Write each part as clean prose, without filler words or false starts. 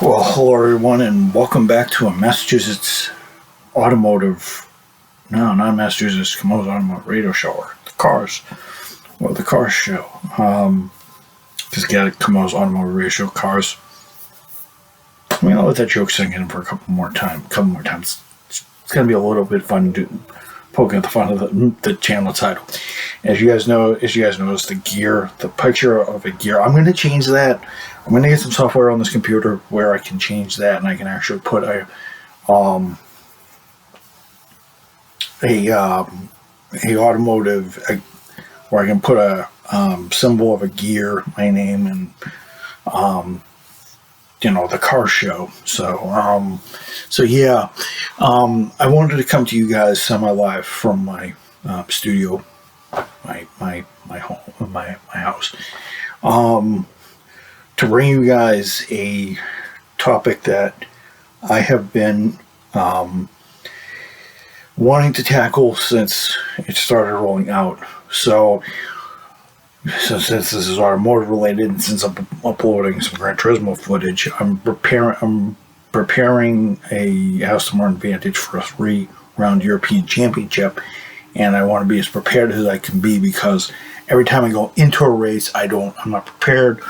Well, hello everyone, and welcome back to a Massachusetts automotive, no, not Massachusetts, Camo's Automotive Radio Show, or the Cars Show. Just get Camo's Automotive Radio Show, Cars. I mean, I'll let that joke sink in for a couple more times. It's going to be a little bit fun poking at the fun of the channel title. As you guys notice, the picture of a gear. I'm going to change that. I'm going to get some software on this computer where I can change that, and I can actually put a automotive, where I can put a symbol of a gear, my name, and the car show. So yeah, I wanted to come to you guys semi-live from my studio, my home, my house, to bring you guys a topic that I have been wanting to tackle since it started rolling out. So since this is automotive related, and since I'm uploading some Gran Turismo footage, I'm preparing a Aston Martin Vantage for a 3-round European Championship, and I want to be as prepared as I can be, because every time I go into a race, I'm not prepared,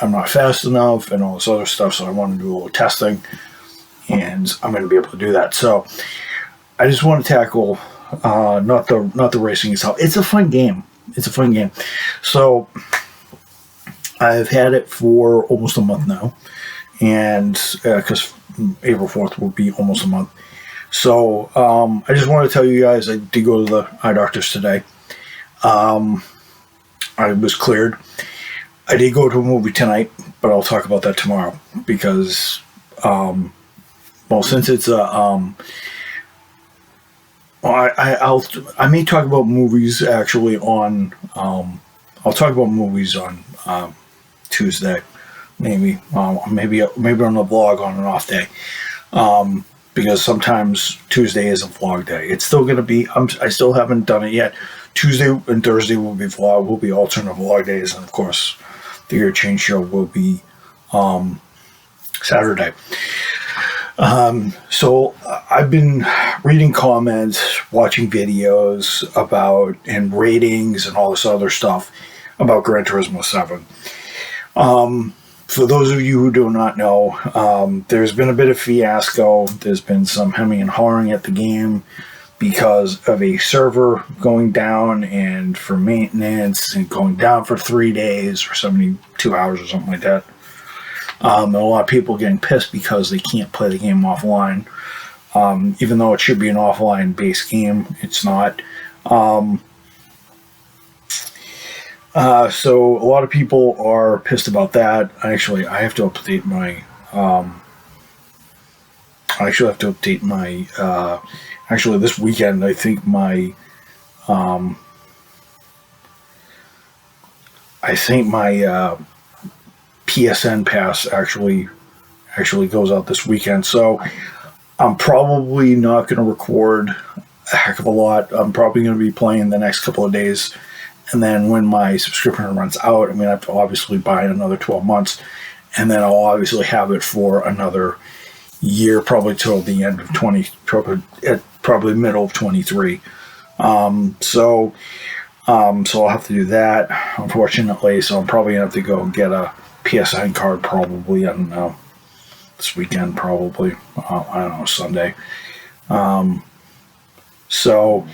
I'm not fast enough, and all this other stuff. So I want to do a little testing, and I'm going to be able to do that. So I just want to tackle not the racing itself. It's a fun game. So I've had it for almost a month now, and because April 4th will be almost a month. So I just want to tell you guys, I did go to the eye doctors today. I was cleared. I did go to a movie tonight, but I'll talk about that tomorrow, because since it's a I may talk about movies actually on I'll talk about movies on Tuesday, maybe on the vlog on an off day, because sometimes Tuesday is a vlog day. It's still going to be, I still haven't done it yet. Tuesday and Thursday will be alternate vlog days, and of course the Gear Change Show will be Saturday. So I've been reading comments, watching videos about, and ratings and all this other stuff about Gran Turismo 7. For those of you who do not know, there's been a bit of fiasco. There's been some hemming and hawing at the game because of a server going down, and for maintenance, and going down for 3 days, for 72 hours or something like that. And a lot of people getting pissed because they can't play the game offline. Even though it should be an offline-based game, it's not. So a lot of people are pissed about that. Actually, I have to update my... actually, this weekend, I think my... PSN pass actually goes out this weekend, so I'm probably not going to record a heck of a lot. I'm probably going to be playing the next couple of days, and then when my subscription runs out, I'm going to have to obviously buy it another 12 months, and then I'll obviously have it for another year, probably till the end of probably middle of 23. So I'll have to do that, unfortunately. So I'm probably going to have to go and get a PSN card, probably, I don't know, this weekend, probably, I don't know, Sunday. So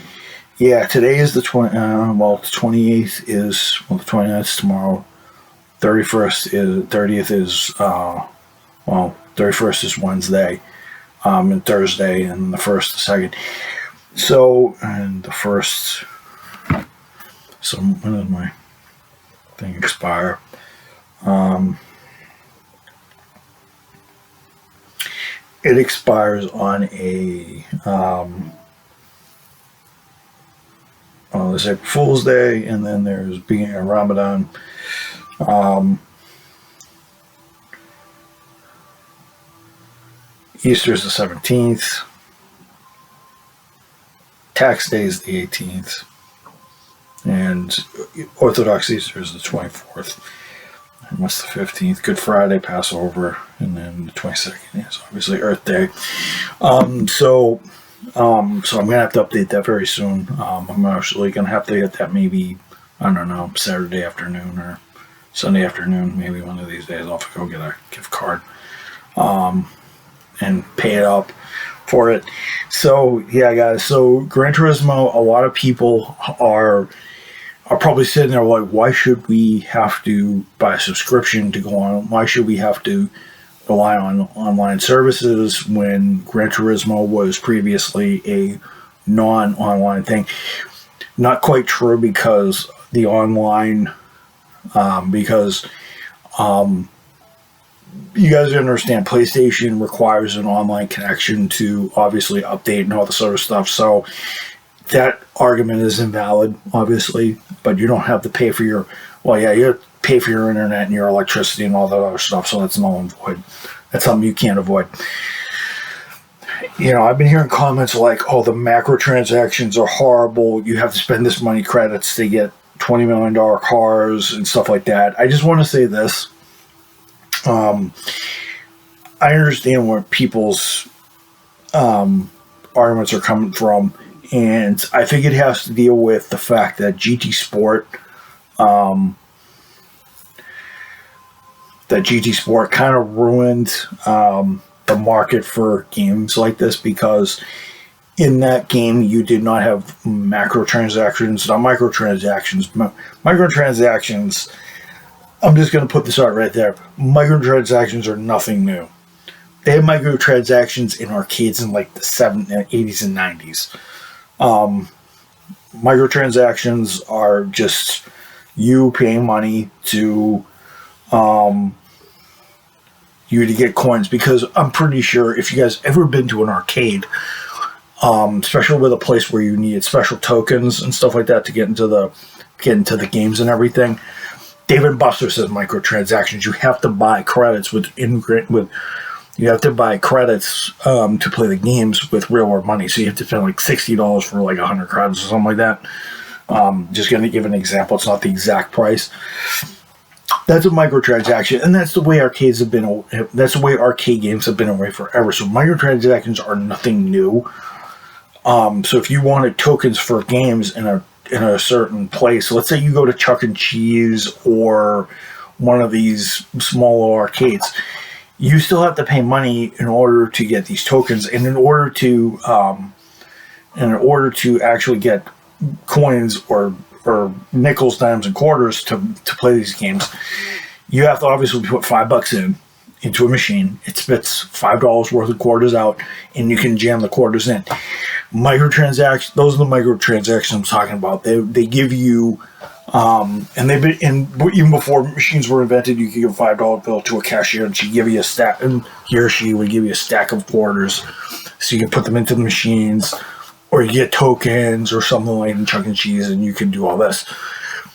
yeah, today is the 28th is, the 29th is tomorrow, 30th is Wednesday, and Thursday, and the 1st, the 2nd. So, and the 1st, so when does my thing expire? It expires on a there's April Fool's Day, and then there's beginning of Ramadan. Easter is the 17th. Tax Day is the 18th. And Orthodox Easter is the 24th. What's the 15th? Good Friday, Passover, and then the 22nd is obviously Earth Day. So I'm gonna have to update that very soon. I'm actually gonna have to get that maybe, I don't know, Saturday afternoon or Sunday afternoon, maybe one of these days. I'll have to go get a gift card and pay it up for it. So yeah, guys. So Gran Turismo, a lot of people are probably sitting there like, why should we have to buy a subscription to go on? Why should we have to rely on online services when Gran Turismo was previously a non-online thing? Not quite true, because the online, because you guys understand, PlayStation requires an online connection to obviously update and all this sort of stuff. So that argument is invalid, obviously, but you don't have to pay for your, well, yeah, you pay for your internet and your electricity and all that other stuff, so that's null and void. That's something you can't avoid. You know, I've been hearing comments like, oh, the macrotransactions are horrible, you have to spend this many credits to get $20 million cars and stuff like that. I just want to say this. I understand where people's arguments are coming from, and I think it has to deal with the fact that GT Sport kind of ruined the market for games like this, because in that game you did not have macrotransactions, not microtransactions. Microtransactions, I'm just going to put this out right there. Microtransactions are nothing new. They had microtransactions in arcades in like the 80s and 90s. Microtransactions are just you paying money to you to get coins, because I'm pretty sure if you guys ever been to an arcade, especially with a place where you needed special tokens and stuff like that to get into the games and everything, Dave & Buster's says microtransactions. You have to buy credits you have to buy credits to play the games with real world money. So you have to spend like $60 for like 100 credits or something like that. Just going to give an example. It's not the exact price. That's a microtransaction, and that's the way arcades have been. That's the way arcade games have been away forever. So microtransactions are nothing new. So if you wanted tokens for games in a certain place, let's say you go to Chuck E. Cheese or one of these smaller arcades, you still have to pay money in order to get these tokens, and in order to actually get coins or nickels, dimes, and quarters to play these games, you have to obviously put $5 into a machine. It spits $5 worth of quarters out, and you can jam the quarters in. Microtransactions, those are the microtransactions I'm talking about. They give you, and they've been, and even before machines were invented, you could give a $5 bill to a cashier, and she'd give you a stack, and he or she would give you a stack of quarters, so you can put them into the machines, or you get tokens or something like in Chuck E. Cheese, and you can do all this.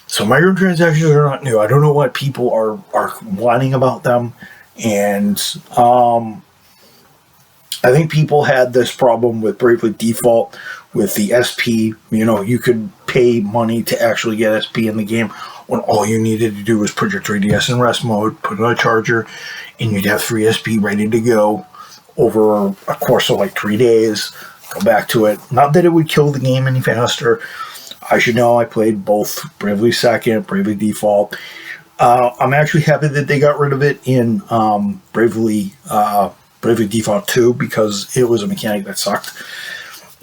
So microtransactions are not new. I don't know what people are whining about them, and I think people had this problem with Bravely Default with the SP. You know, you could pay money to actually get SP in the game when all you needed to do was put your 3DS in rest mode, put it on a charger, and you'd have 3 SP ready to go over a course of like 3 days. Go back to it. Not that it would kill the game any faster. I should know, I played both Bravely Second, Bravely Default. I'm actually happy that they got rid of it in Bravely Default 2, because it was a mechanic that sucked.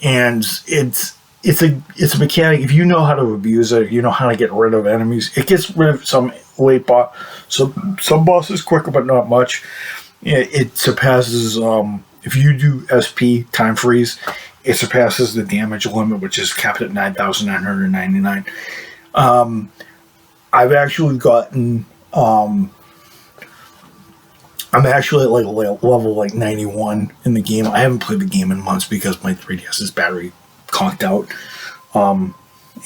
And it's a mechanic, if you know how to abuse it, if you know how to get rid of enemies, it gets rid of some late boss. So some bosses quicker, but not much. It surpasses, if you do SP time freeze, it surpasses the damage limit, which is capped at 9,999. I've actually gotten, I'm actually at like level like 91 in the game. I haven't played the game in months because my 3DS's battery conked out,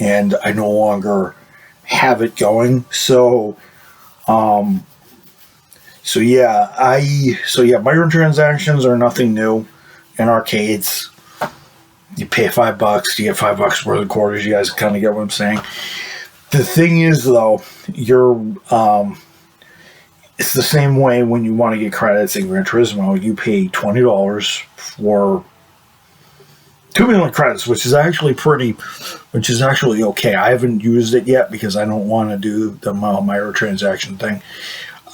and I no longer have it going. So microtransactions are nothing new in arcades. You pay $5, you get $5 worth of quarters. You guys kind of get what I'm saying. The thing is, though, It's the same way when you want to get credits in Gran Turismo. You pay $20 for 2 million credits, which is actually okay. I haven't used it yet because I don't want to do the microtransaction thing.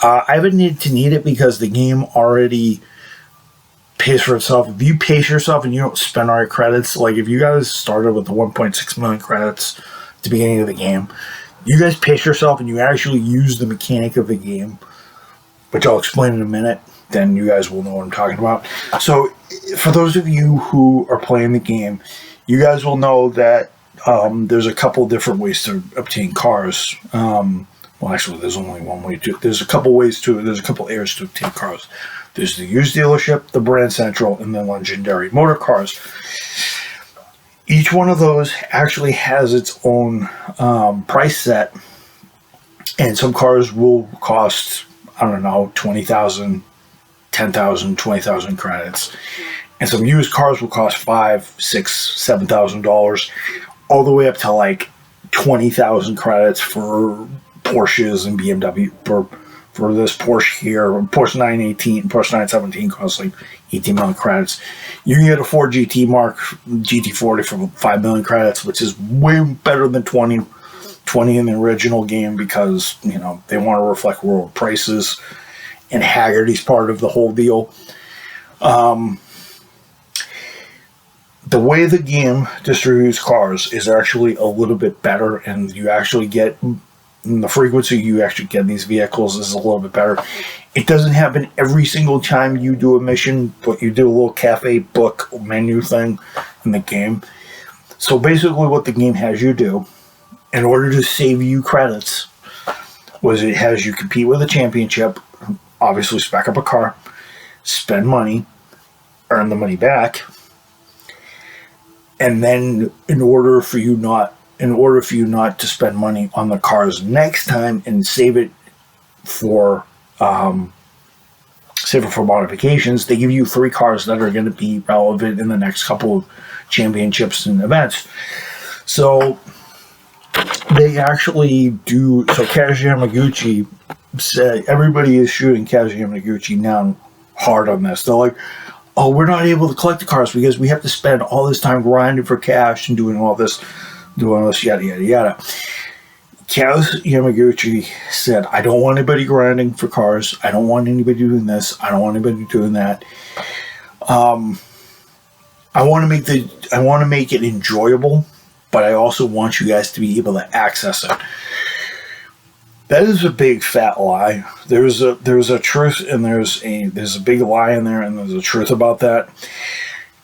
I haven't needed to need it because the game already pays for itself. If you pace yourself and you don't spend all your credits, like if you guys started with the 1.6 million credits at the beginning of the game, you guys pace yourself and you actually use the mechanic of the game, which I'll explain in a minute, then you guys will know what I'm talking about. So for those of you who are playing the game, you guys will know that there's a couple different ways to obtain cars. Well, actually, there's only one way to. There's a couple areas to obtain cars. There's the used dealership, the brand central, and the legendary motor cars. Each one of those actually has its own price set, and some cars will cost, I don't know, 20,000, 10,000, 20,000 credits, and some used cars will cost $5,000, $6,000, $7,000, all the way up to like 20,000 credits for Porsches and BMW. For this Porsche here, Porsche 918, Porsche 917 costs like 18 million credits. You can get a Ford GT40 for 5 million credits, which is way better than 20 in the original game because, you know, they want to reflect world prices, and Haggerty's part of the whole deal. The way the game distributes cars is actually a little bit better, and you actually get the frequency you actually get these vehicles is a little bit better. It doesn't happen every single time you do a mission, but you do a little cafe book menu thing in the game. So basically what the game has you do, in order to save you credits, was it has you compete with a championship, obviously spec up a car, spend money, earn the money back, and then in order for you not to spend money on the cars next time and save it for modifications, they give you 3 cars that are going to be relevant in the next couple of championships and events. So they actually do. So Kazuya Yamaguchi said everybody is shooting Kazuya Yamaguchi down hard on this. They're like, oh, we're not able to collect the cars because we have to spend all this time grinding for cash and doing all this yada yada yada. Kaz Yamaguchi said, I don't want anybody grinding for cars. I don't want anybody doing this. I don't want anybody doing that. I want to make it enjoyable, but I also want you guys to be able to access it. That is a big fat lie. There's a truth, and there's a big lie in there, and there's a truth about that.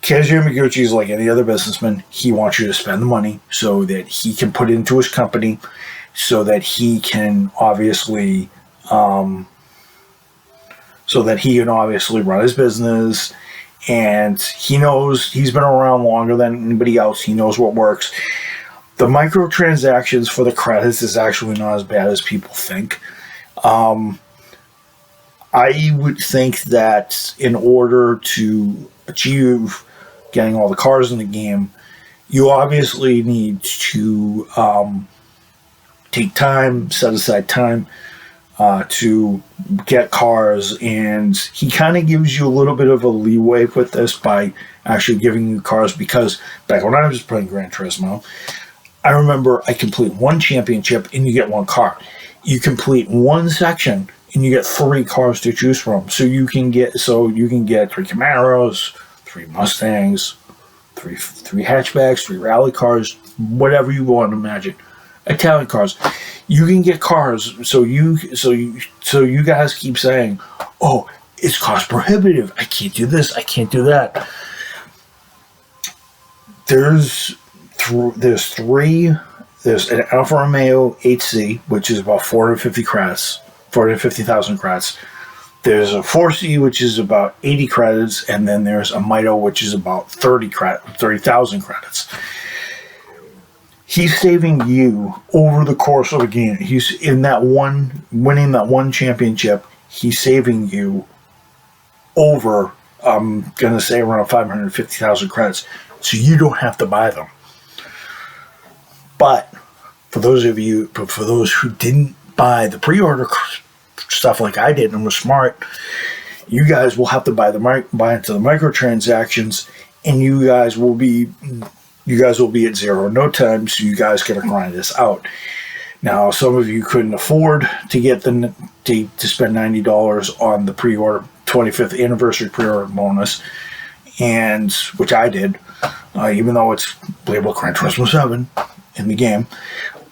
Kazuya Yamaguchi is like any other businessman. He wants you to spend the money so that he can put it into his company, so that he can obviously run his business. And he knows, he's been around longer than anybody else. He knows what works. The microtransactions for the credits is actually not as bad as people think. I would think that in order to achieve getting all the cars in the game, you obviously need to take time, set aside time to get cars, and he kind of gives you a little bit of a leeway with this by actually giving you cars, because back when I was playing Gran Turismo, I remember I complete one championship and you get 1 car. You complete one section and you get 3 cars to choose from. So you can get 3 Camaros, 3 Mustangs, 3 hatchbacks, 3 rally cars, whatever you want to imagine. Italian cars. You can get cars. So you guys keep saying, "Oh, it's cost prohibitive. I can't do this. I can't do that." There's an Alfa Romeo 8C, which is about 450,000 credits. There's a 4C, which is about 80 credits, and then there's a Mito, which is about 30,000 credits. He's saving you over the course of a game. He's winning that one championship. He's saving you over, I'm going to say around 550,000 credits, so you don't have to buy them. But for those who didn't buy the pre-order stuff like I did and was smart, you guys will have to buy into the microtransactions, and you guys will be at zero in no time. So you guys got to grind this out. Now, some of you couldn't afford to get to spend $90 on the pre-order 25th anniversary pre-order bonus, and which I did, even though it's labeled Gran Turismo 7 in the game.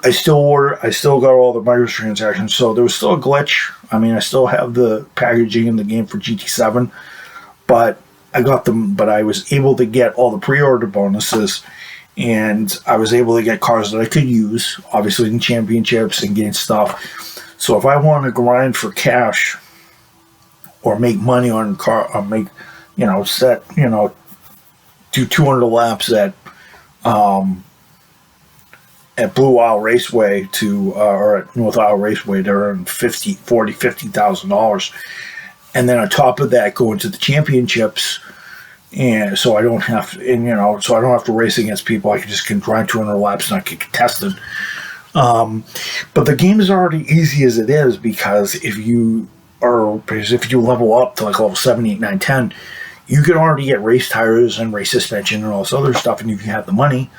I still got all the microtransactions, so there was still a glitch. I mean, I still have the packaging in the game for GT7, but I got them. But I was able to get all the pre-order bonuses, and I was able to get cars that I could use, obviously in championships and getting stuff. So if I want to grind for cash or make money on car, or make, do 200 laps at Blue Isle Raceway or at North Isle Raceway to earn $50,000, and then on top of that go into the championships, and so I don't have to race against people. I can grind 200 laps and not get contested. But the game is already easy as it is, because if you level up to like level 7, 8, 9, 10, you can already get race tires and race suspension and all this other stuff, and if you have the money,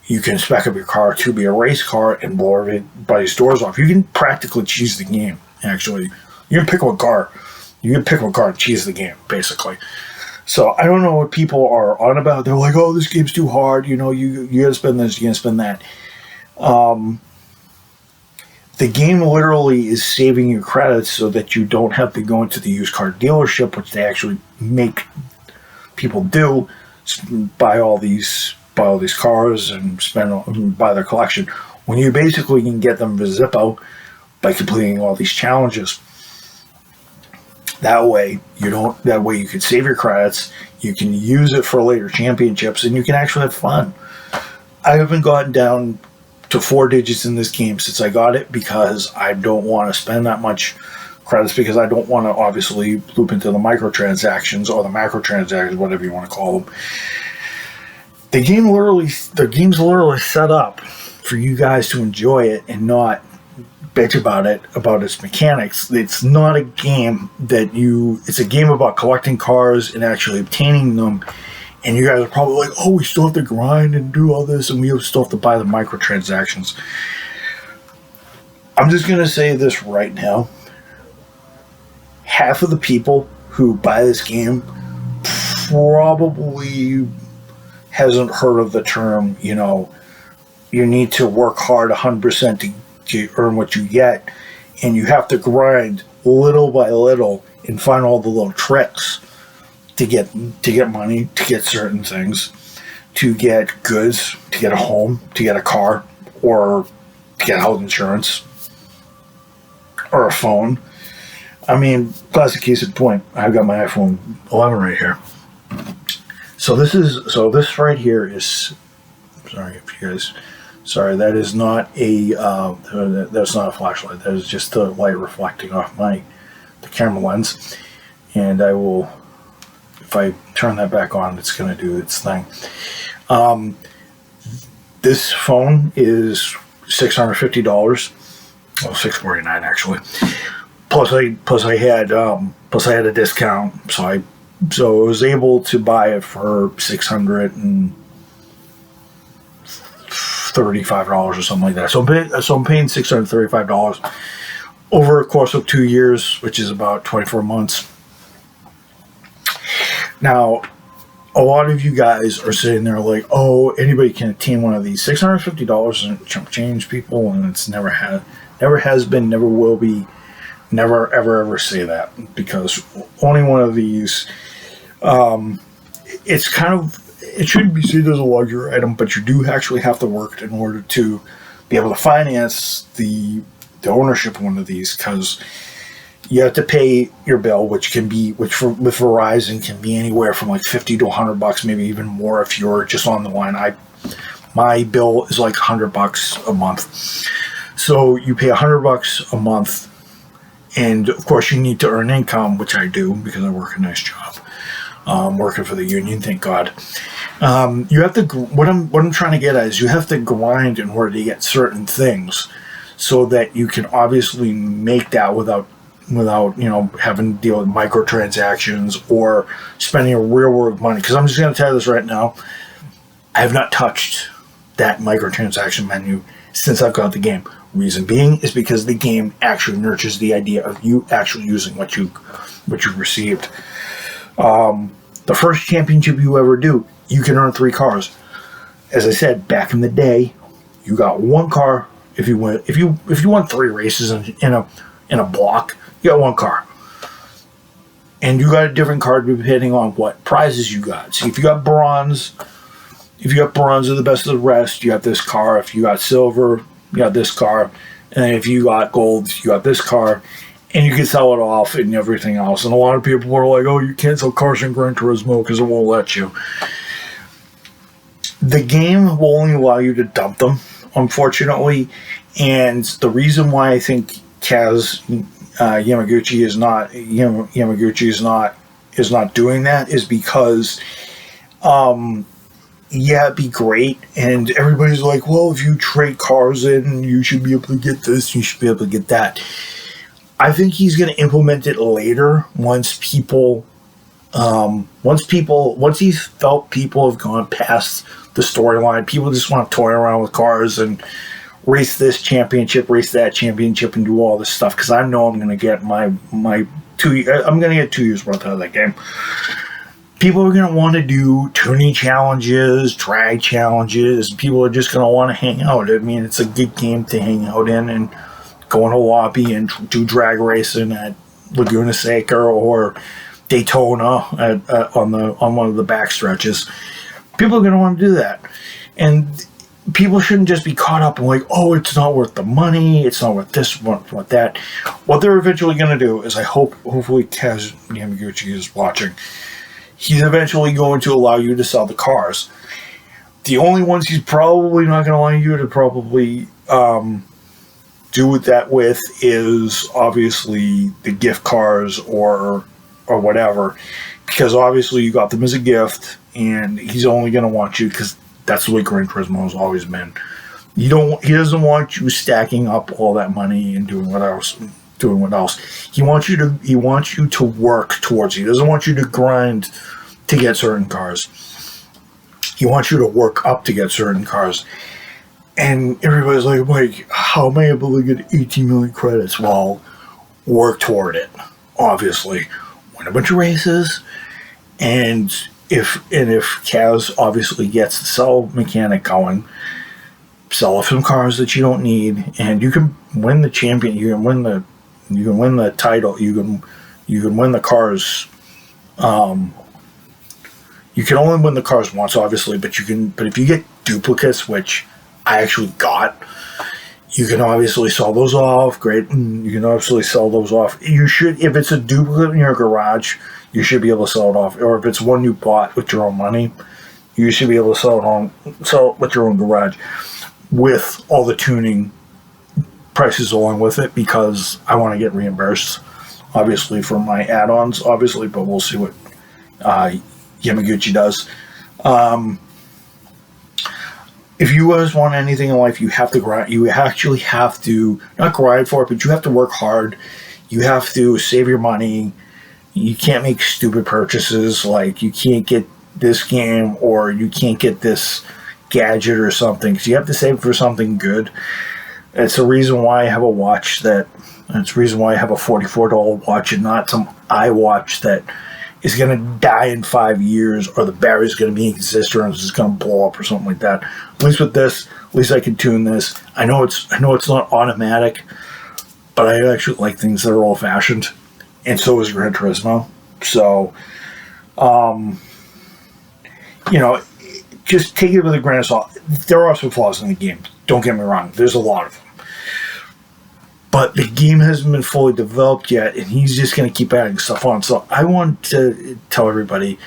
you can spec up your car to be a race car and blow everybody's doors off. You can practically cheese the game, actually. You can pick one car. And cheese the game, basically. So I don't know what people are on about. They're like, oh, this game's too hard. You gotta spend this, you gotta spend that. The game literally is saving you credits so that you don't have to go into the used car dealership, which they actually make people do, buy all these cars and buy their collection, when you basically can get them for Zippo by completing all these challenges. That way you can save your credits, you can use it for later championships, and you can actually have fun. I haven't gotten down to 4 digits in this game since I got it, because I don't want to spend that much credits, because I don't want to obviously loop into the microtransactions or the macrotransactions, whatever you want to call them. The game's literally set up for you guys to enjoy it and not bitch about its mechanics. It's not a game it's a game about collecting cars and actually obtaining them. And you guys are probably like, oh, we still have to grind and do all this, and we still have to buy the microtransactions. I'm just going to say this right now. Half of the people who buy this game probably hasn't heard of the term, you need to work hard 100% to earn what you get, and you have to grind little by little and find all the little tricks to get money, to get certain things, to get goods, to get a home, to get a car, or to get health insurance, or a phone. I mean, classic case in point, I've got my iPhone 11 right here. So this right here is, that is not that's not a flashlight. That is just the light reflecting off the camera lens. And I will, if I turn that back on, it's going to do its thing. This phone is $650. Well, $649 actually. Plus I had a discount, so I was able to buy it for $635 or something like that. So I'm paying $635 over a course of 2 years, which is about 24 months. Now, a lot of you guys are sitting there like, oh, anybody can obtain one of these. $650 isn't chump change, people, and it's never has been, never will be. Never, ever say that, because only one of these, it shouldn't be seen as a luxury item, but you do actually have to work in order to be able to finance the ownership of one of these, because you have to pay your bill, with Verizon can be anywhere from like $50 to $100, maybe even more if you're just on the line. My bill is like $100 a month, so you pay $100 a month. And of course, you need to earn income, which I do because I work a nice job, working for the union. Thank God. You have to. What I'm trying to get at is you have to grind in order to get certain things, so that you can obviously make that without having to deal with microtransactions or spending real world money. Because I'm just going to tell you this right now, I have not touched that microtransaction menu since I've got the game. Reason being is because the game actually nurtures the idea of you actually using what you received. The first championship you ever do, you can earn 3 cars. As I said, back in the day, you got 1 car. If you won 3 races in a block, you got 1 car. And you got a different card depending on what prizes you got. See, if you got bronze, of the best of the rest, you got this car. If you got silver, you got this car. And if you got gold, you got this car. And you can sell it off and everything else. And a lot of people are like, oh, you can't sell cars in Gran Turismo because it won't let you. The game will only allow you to dump them, unfortunately. And the reason why I think Kaz Yamaguchi is not doing that is because it'd be great, and everybody's like, well, if you trade cars in, you should be able to get this, you should be able to get that. I think he's going to implement it later once he felt people have gone past the storyline. People just want to toy around with cars and race this championship, race that championship, and do all this stuff. Because I know I'm going to get I'm going to get 2 years worth out of that game. People are going to want to do tuning challenges, drag challenges. People are just going to want to hang out. I mean, it's a good game to hang out in and go in a lobby and do drag racing at Laguna Seca or Daytona on one of the back stretches. People are going to want to do that. And people shouldn't just be caught up in like, oh, it's not worth the money, it's not worth this, worth that. What they're eventually going to do is, hopefully Kaz Yamaguchi is watching, he's eventually going to allow you to sell the cars. The only ones he's probably not going to allow you to probably do that with is obviously the gift cars or whatever, because obviously you got them as a gift, and he's only going to want you, because that's the way Gran Turismo has always been. He doesn't want you stacking up all that money and doing what else. He wants you to work towards it. He doesn't want you to grind to get certain cars. He wants you to work up to get certain cars. And everybody's like, wait, how am I able to get 18 million credits? Well, work toward it, obviously. Win a bunch of races, and if Kaz obviously gets the sell mechanic going, sell off some cars that you don't need, and you can win the champion. You can win the title. You can win the cars. You can only win the cars once, obviously, but if you get duplicates, which I actually got, you can obviously sell those off. Great, you can obviously sell those off. You should, if it's a duplicate in your garage, you should be able to sell it off. Or if it's one you bought with your own money, you should be able to sell it with your own garage, with all the tuning prices along with it, because I want to get reimbursed, obviously, for my add-ons, obviously, but we'll see what Yamaguchi does. If you guys want anything in life, you have to grind. You actually have to, not grind for it, but you have to work hard. You have to save your money. You can't make stupid purchases, like you can't get this game or you can't get this gadget or something, because you have to save for something good. It's the reason why I have a watch it's the reason why I have a $44 watch and not some iWatch that is going to die in 5 years, or the battery's going to be inconsistent, or it's going to blow up or something like that. At least with this, at least I can tune this. I know it's not automatic, but I actually like things that are old-fashioned, and so is Gran Turismo. So, just take it with a grain of salt. There are some flaws in the game. Don't get me wrong. There's a lot of them. But the game hasn't been fully developed yet, and he's just going to keep adding stuff on. So I want to tell everybody,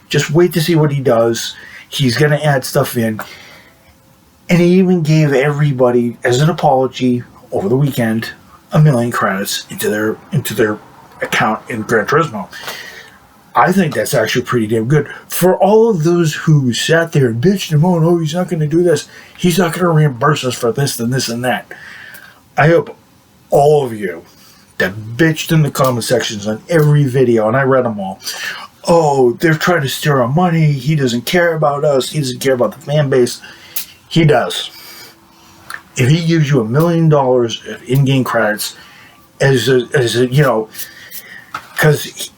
just wait to see what he does. He's going to add stuff in. And he even gave everybody, as an apology, over the weekend, 1 million credits into their account in Gran Turismo. I think that's actually pretty damn good. For all of those who sat there and bitched him, oh no, he's not going to do this. He's not going to reimburse us for this and this and that. I hope all of you that bitched in the comment sections on every video, and I read them all. Oh, they're trying to steal our money. He doesn't care about us. He doesn't care about the fan base. He does. If he gives you $1 million of in-game credits, as a because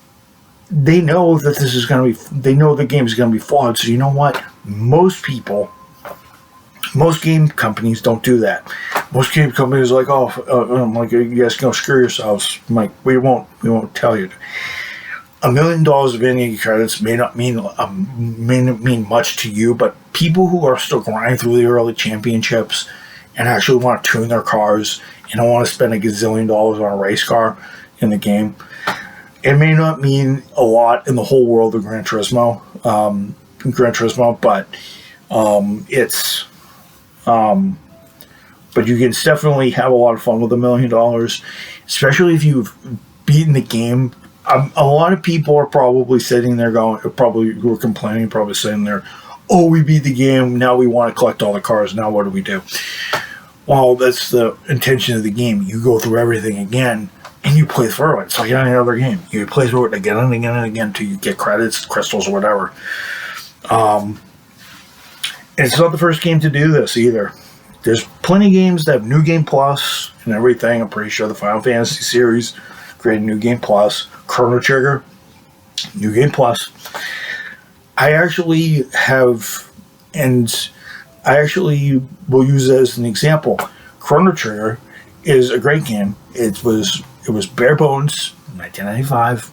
they know that this is going to be, they know the game is going to be flawed. So you know what? Most game companies don't do that. Most game companies are like, I'm like, you guys can go screw yourselves. I'm like, we won't tell you. $1 million of in-game credits may not mean much to you, but people who are still grinding through the early championships and actually want to tune their cars and don't want to spend a gazillion dollars on a race car in the game, it may not mean a lot in the whole world of Gran Turismo, but but you can definitely have a lot of fun with $1 million, especially if you've beaten the game. A lot of people are probably sitting there who are complaining, probably sitting there, oh, we beat the game, now we want to collect all the cars, now what do we do? Well, that's the intention of the game. You go through everything again, and you play through it. It's like any other game. You play through it again and again and again until you get credits, crystals, or whatever. It's not the first game to do this either. There's plenty of games that have New Game Plus and everything. I'm pretty sure the Final Fantasy series created New Game Plus. Chrono Trigger, New Game Plus. I actually will use it as an example. Chrono Trigger is a great game. It was bare bones, 1995.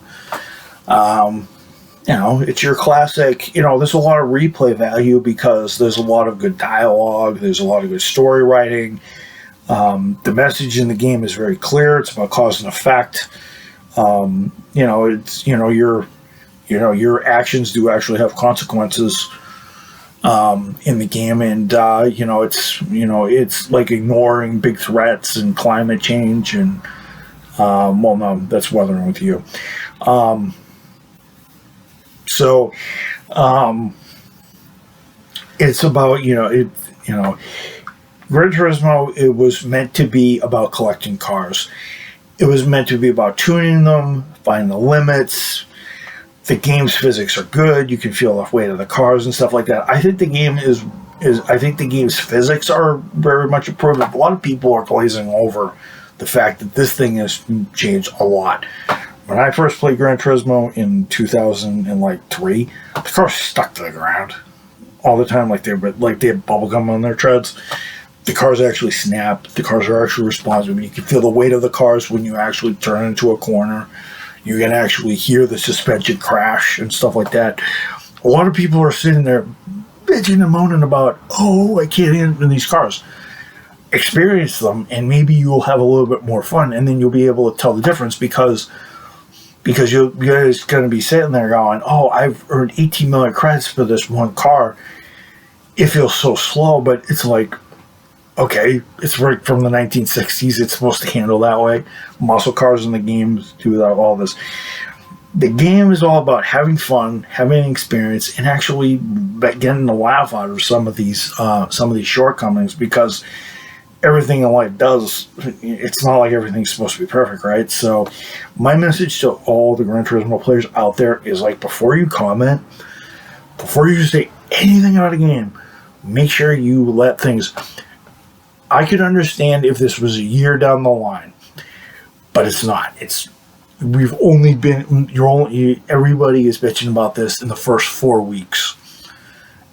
It's your classic. There's a lot of replay value because there's a lot of good dialogue. There's a lot of good story writing. The message in the game is very clear. It's about cause and effect. Your actions do actually have consequences in the game, and it's like ignoring big threats and climate change and no, that's weathering with you. It's about Gran Turismo. It was meant to be about collecting cars. It was meant to be about tuning them, finding the limits. The game's physics are good. You can feel the weight of the cars and stuff like that. I think the game I think the game's physics are very much improved. A lot of people are glazing over the fact that this thing has changed a lot. When I first played Gran Turismo in 2003, the cars stuck to the ground all the time, like they had bubble gum on their treads. The cars actually snap. The cars are actually responsive. You can feel the weight of the cars when you actually turn into a corner. You can actually hear the suspension crash and stuff like that. A lot of people are sitting there bitching and moaning about, oh, I can't get in these cars. Experience them, and maybe you'll have a little bit more fun, and then you'll be able to tell the difference because you're just going to be sitting there going, oh, I've earned 18 million credits for this one car. It feels so slow, but it's like, okay, it's right from the 1960s. It's supposed to handle that way. Muscle cars in the games do all this. The game is all about having fun, having an experience, and actually getting a laugh out of some of these shortcomings, because everything in life it's not like everything's supposed to be perfect, right? So my message to all the Gran Turismo players out there is, like, before you comment, before you say anything about a game, make sure you let things... I could understand if this was a year down the line, but it's not. Everybody is bitching about this in the first 4 weeks.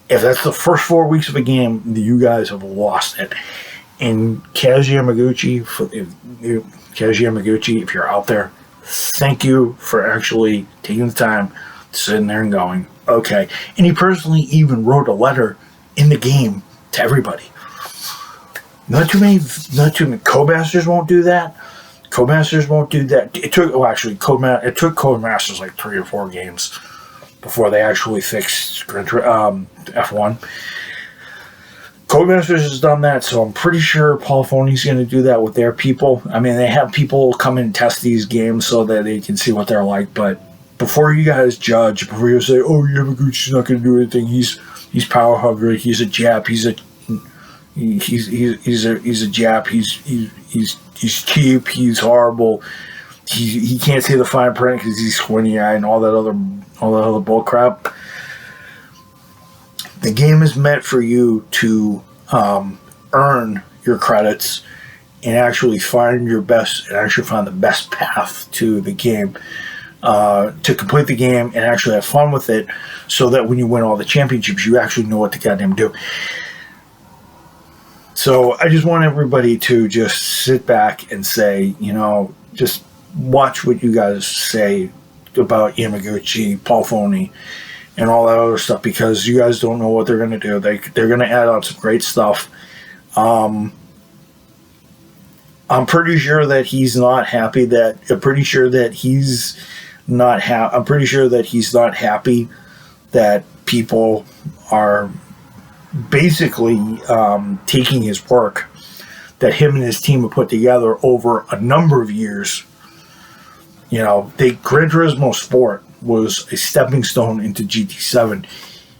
If that's the first 4 weeks of a game, you guys have lost it. And Kaz Yamaguchi, if you're out there, thank you for actually taking the time to sit in there and going, okay. And he personally even wrote a letter in the game to everybody. Not too many Codemasters won't do that. Codemasters won't do that. It took Codemasters like 3 or 4 games before they actually fixed F1. Codemasters has done that, so I'm pretty sure Polyphony's going to do that with their people. I mean, they have people come in and test these games so that they can see what they're like, but before you guys judge, before you say, oh, Yamaguchi's not going to do anything, he's power hungry, he's a Jap, he's a Jap, he's cheap, he's horrible. he can't see the fine print because he's squinty eye and all that other bull crap. The game is meant for you to earn your credits and actually find the best path to the game, to complete the game and actually have fun with it, so that when you win all the championships, you actually know what to goddamn do. So I just want everybody to just sit back and say, just watch what you guys say about Yamaguchi, Paul Foney, and all that other stuff, because you guys don't know what they're going to do. They're going to add on some great stuff. I'm pretty sure that he's not happy I'm pretty sure that he's not happy that people are basically taking his work that him and his team have put together over a number of years. Gran Turismo Sport was a stepping stone into GT7.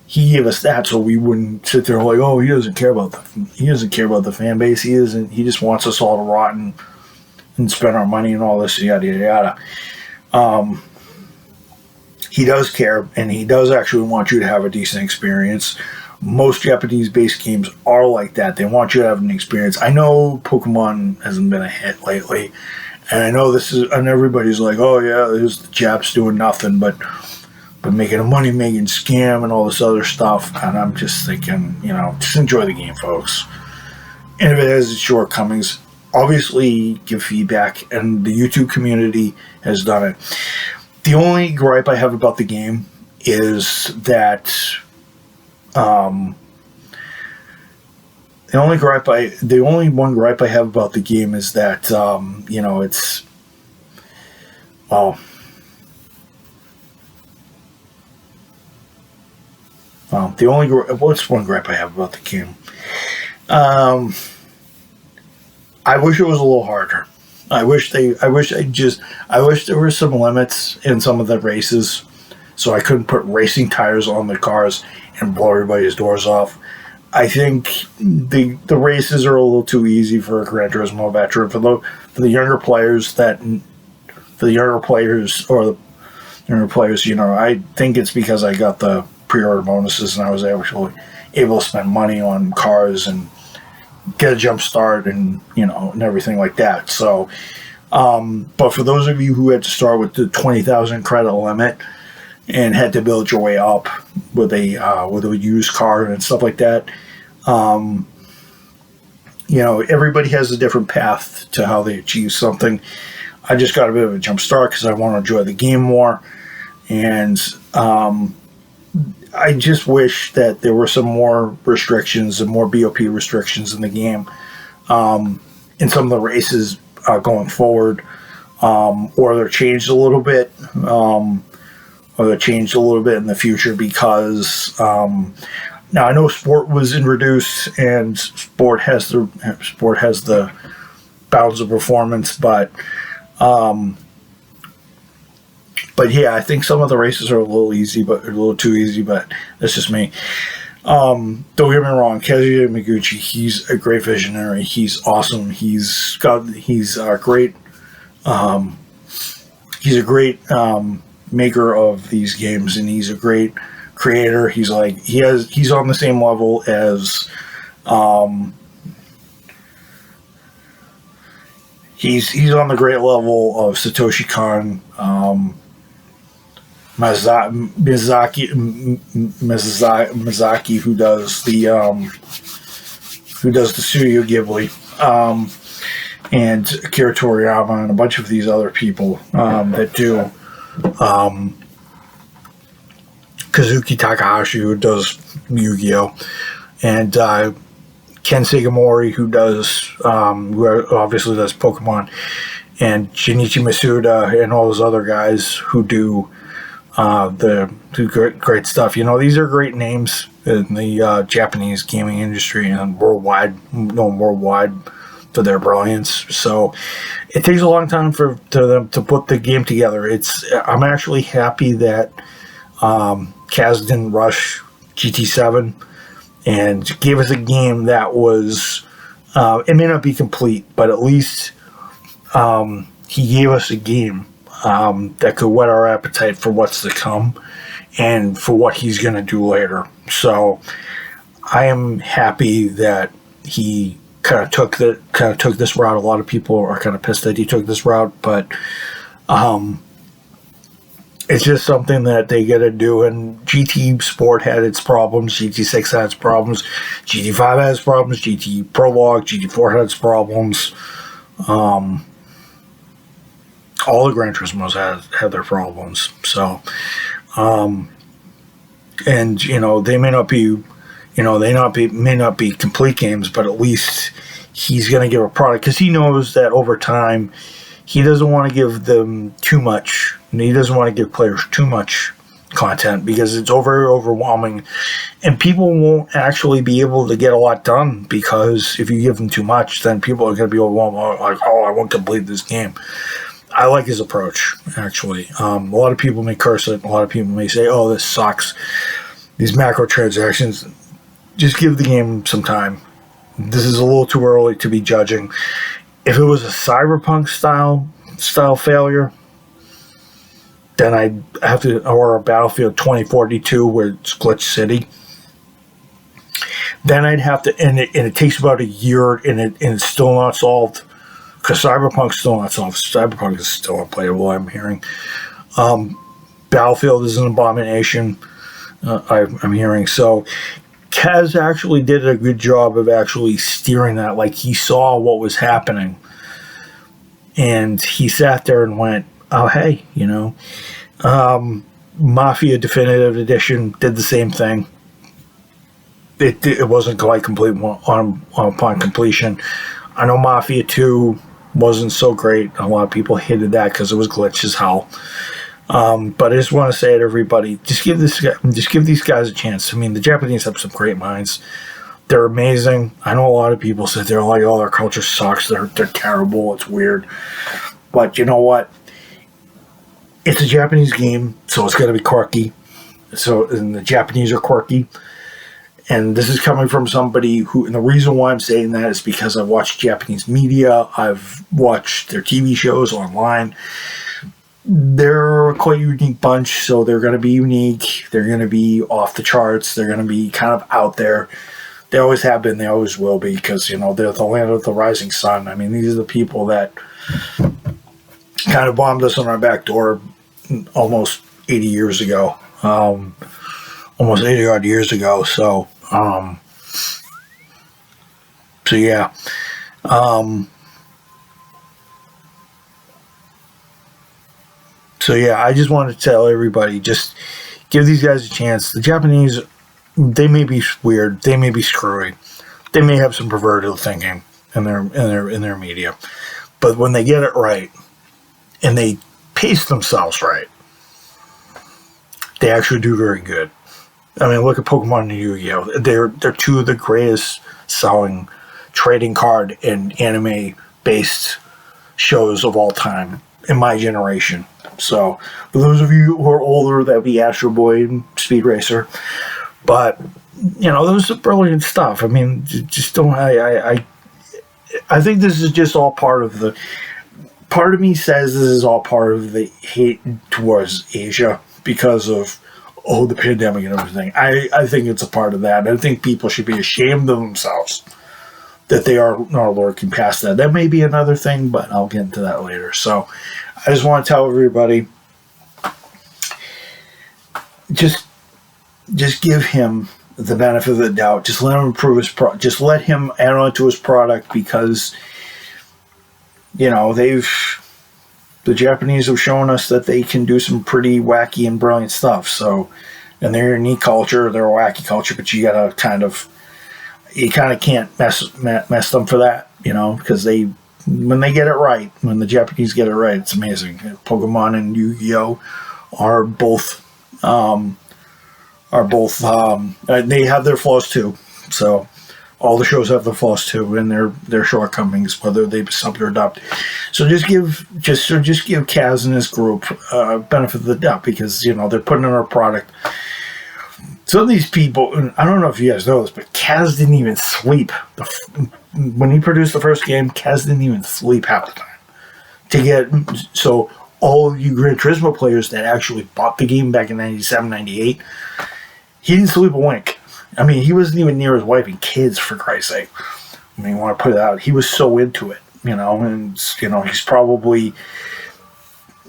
He gave us that so we wouldn't sit there like, oh, he doesn't care about the fan base. He just wants us all to rot and spend our money and all this yada yada yada. He does care, and he does actually want you to have a decent experience. Most Japanese-based games are like that. They want you to have an experience. I know Pokemon hasn't been a hit lately, and I know and everybody's like, oh yeah, there's the Japs doing nothing but making a money-making scam and all this other stuff. And I'm just thinking, just enjoy the game, folks. And if it has its shortcomings, obviously give feedback, and the YouTube community has done it. The only gripe I have about the game is that the only one gripe I have about the game is that it's what's one gripe I have about the game? I wish it was a little harder. I wish there were some limits in some of the races, so I couldn't put racing tires on the cars and blow everybody's doors off. I think the races are a little too easy for a Gran Turismo veteran. For the younger players, I think it's because I got the pre-order bonuses and I was actually able to spend money on cars and get a jump start and and everything like that. So, but for those of you who had to start with the 20,000 credit limit and had to build your way up with a used car and stuff like that, everybody has a different path to how they achieve something. I just got a bit of a jump start because I want to enjoy the game more, and I just wish that there were some more restrictions and more BOP restrictions in the game, in some of the races going forward, or they're changed a little bit, in the future, because now I know Sport was introduced and Sport has the bounds of performance, but yeah, I think some of the races are a little too easy, but that's just me. Don't get me wrong, Kazuya Yamaguchi, he's a great visionary. He's awesome. He's a great maker of these games, and he's a great creator. He's on the same level as he's on the great level of Satoshi Kon, Miyazaki, who does the Studio Ghibli, and Akira Toriyama, and a bunch of these other people that do, Kazuki Takahashi, who does Yu-Gi-Oh, and Ken Sugimori, who obviously does Pokemon, and Junichi Masuda, and all those other guys who do great stuff. These are great names in the Japanese gaming industry and known worldwide for their brilliance. So it takes a long time for them to put the game together. I'm actually happy that Kaz didn't rush GT7 and gave us a game that was, it may not be complete, but at least he gave us a game that could whet our appetite for what's to come and for what he's going to do later. So I am happy that he kind of took this route. A lot of people are kind of pissed that he took this route, but it's just something that they got to do. And GT Sport had its problems, GT6 had its problems, GT5 has problems, GT Prologue, GT4 had its problems. All the Gran Turismos had their problems. So, and they may not be, may not be complete games, but at least he's going to give a product, because he knows that over time he doesn't want to give them too much. He doesn't want to give players too much content, because it's overwhelming, and people won't actually be able to get a lot done, because if you give them too much, then people are going to be overwhelmed, like, oh, I won't complete this game. I like his approach, actually. A lot of people may curse it. A lot of people may say, oh, this sucks. These macrotransactions. Just give the game some time. This is a little too early to be judging. If it was a Cyberpunk style failure, then I'd have to, or a Battlefield 2042 where it's Glitch City, then I'd have to, and it takes about a year, and it's still not solved. Because Cyberpunk's still not solved. Cyberpunk is still unplayable, I'm hearing. Battlefield is an abomination, I'm hearing. So Kaz actually did a good job of actually steering that. Like, he saw what was happening. And he sat there and went, oh, hey, Mafia Definitive Edition did the same thing. It wasn't quite complete upon completion. I know Mafia 2 wasn't so great. A lot of people hated that because it was glitched as hell. But I just want to say to everybody, just give these guys a chance. I mean, the Japanese have some great minds. They're amazing. I know a lot of people sit there like, oh, their culture sucks. They're terrible. It's weird. But you know what? It's a Japanese game, so it's going to be quirky. And the Japanese are quirky. And this is coming from somebody who, and the reason why I'm saying that is because I've watched Japanese media, I've watched their TV shows online. They're quite a unique bunch, so they're going to be unique. They're going to be off the charts. They're going to be kind of out there. They always have been. They always will be, because, they're the land of the rising sun. I mean, these are the people that kind of bombed us on our back door almost 80 years ago. Almost 80 odd years ago. So, yeah. So yeah, I just want to tell everybody, just give these guys a chance. The Japanese, they may be weird, they may be screwy, they may have some perverted thinking in their media, but when they get it right and they pace themselves right, they actually do very good. I mean, look at Pokemon and Yu-Gi-Oh! They're two of the greatest selling trading card and anime-based shows of all time in my generation. So, for those of you who are older, that'd be Astro Boy and Speed Racer. But, those are brilliant stuff. I mean, just don't... I think this is just all part of the... Part of me says this is all part of the hate towards Asia because of the pandemic and everything. I think it's a part of that. I think people should be ashamed of themselves that they are not lurking past that. That may be another thing, but I'll get into that later. So I just want to tell everybody, just give him the benefit of the doubt. Just let him improve his just let him add on to his product, because the Japanese have shown us that they can do some pretty wacky and brilliant stuff. So, and they're a unique culture, they're a wacky culture, but you can't mess them for that, because when they get it right, when the Japanese get it right, it's amazing. Pokemon and Yu-Gi-Oh! are both they have their flaws too. So all the shows have their flaws too, and their shortcomings, whether they sub or adopt. So just give Kaz and his group benefit of the doubt, because they're putting in our product. Some of these people, and I don't know if you guys know this, but Kaz didn't even sleep when he produced the first game. Kaz didn't even sleep half the time So all of you Gran Turismo players that actually bought the game back in 97, 98, he didn't sleep a wink. I mean, he wasn't even near his wife and kids, for Christ's sake. I mean, you want to put it out. He was so into it, and, he's probably,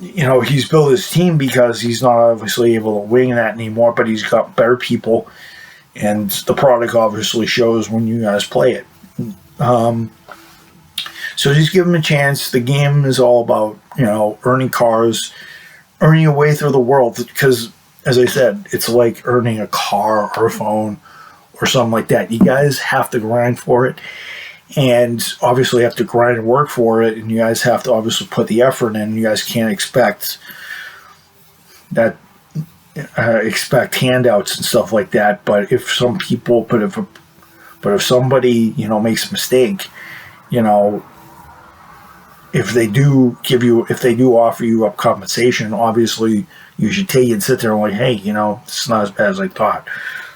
he's built his team because he's not obviously able to wing that anymore, but he's got better people, and the product obviously shows when you guys play it. So just give him a chance. The game is all about, earning cars, earning your way through the world, because, as I said, it's like earning a car or a phone or something like that. You guys have to grind for it, and obviously have to grind and work for it, and you guys have to obviously put the effort in. You guys can't expect handouts and stuff like that. But if somebody, makes a mistake, if they do offer you up compensation, obviously you should take it and sit there and like, hey, it's not as bad as I thought.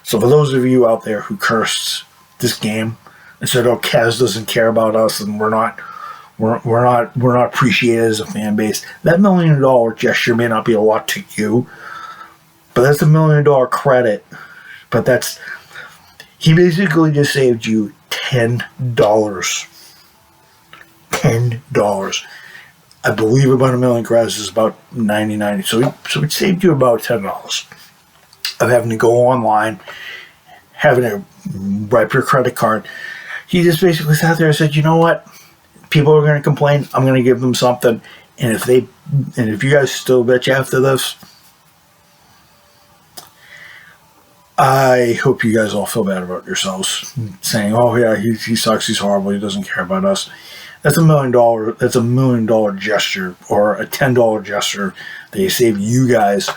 So for those of you out there who cursed this game and said, "Oh, Kaz doesn't care about us and we're not appreciated as a fan base," that $1 million gesture may not be a lot to you, but that's $1 million credit. But he basically just saved you $10. $10. I believe about 1 million credits is about 99. So it saved you about $10 of having to go online, having to wipe your credit card. He just basically sat there and said, "You know what? People are going to complain. I'm going to give them something. And if you guys still bitch after this, I hope you guys all feel bad about yourselves, saying, 'Oh yeah, he sucks. He's horrible. He doesn't care about us.'" That's $1 million. That's $1 million gesture, or a $10 gesture that he saved you guys,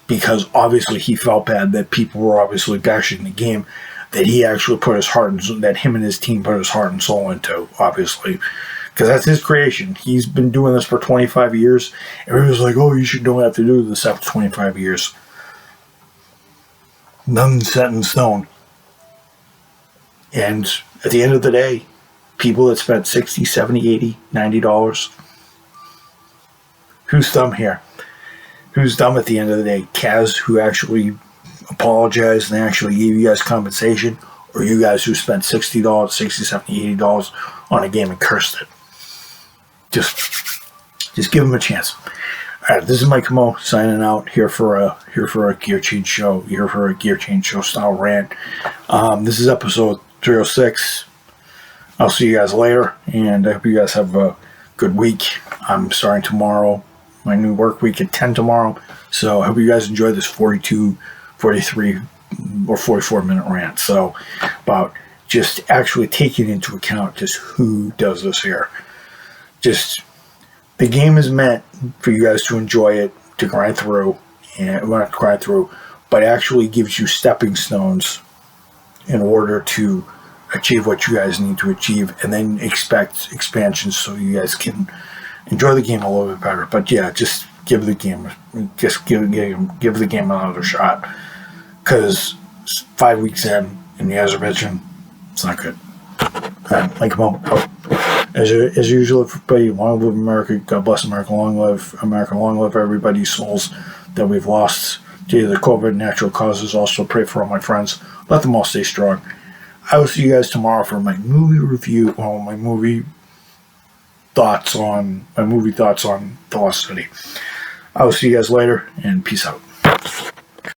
because obviously he felt bad that people were obviously bashing the game that he actually put his heart and that him and his team put his heart and soul into, obviously, because that's his creation. He's been doing this for 25 years. Everyone's like, "Oh, you should know what to do this after 25 years." Nothing's set in stone. And at the end of the day, people that spent $60, $70, $80, $90, who's dumb here? Who's dumb at the end of the day? Kaz, who actually apologized and actually gave you guys compensation, or you guys who spent $60, $60, $70, $80 on a game and cursed it? Just give them a chance. All right, this is Mike Mo signing out here for a Gear Change Show, here for a Gear Change Show style rant. This is episode 306. I'll see you guys later, and I hope you guys have a good week. I'm starting tomorrow, my new work week at 10 tomorrow, so I hope you guys enjoy this 42, 43, or 44-minute rant. So about just actually taking into account just who does this here. Just, the game is meant for you guys to enjoy it, to grind through, and well, not grind through, but actually gives you stepping stones in order to achieve what you guys need to achieve, and then expect expansions so you guys can enjoy the game a little bit better. But yeah, just give the game another shot, because 5 weeks in and you guys are bitching, it's not good. Like, come on. As usual, everybody, long live America. God bless America. Long live America. Long live everybody's souls that we've lost due to the COVID natural causes. Also pray for all my friends. Let them all stay strong. I will see you guys tomorrow for my movie review, or my movie thoughts on The Lost City. I will see you guys later, and peace out.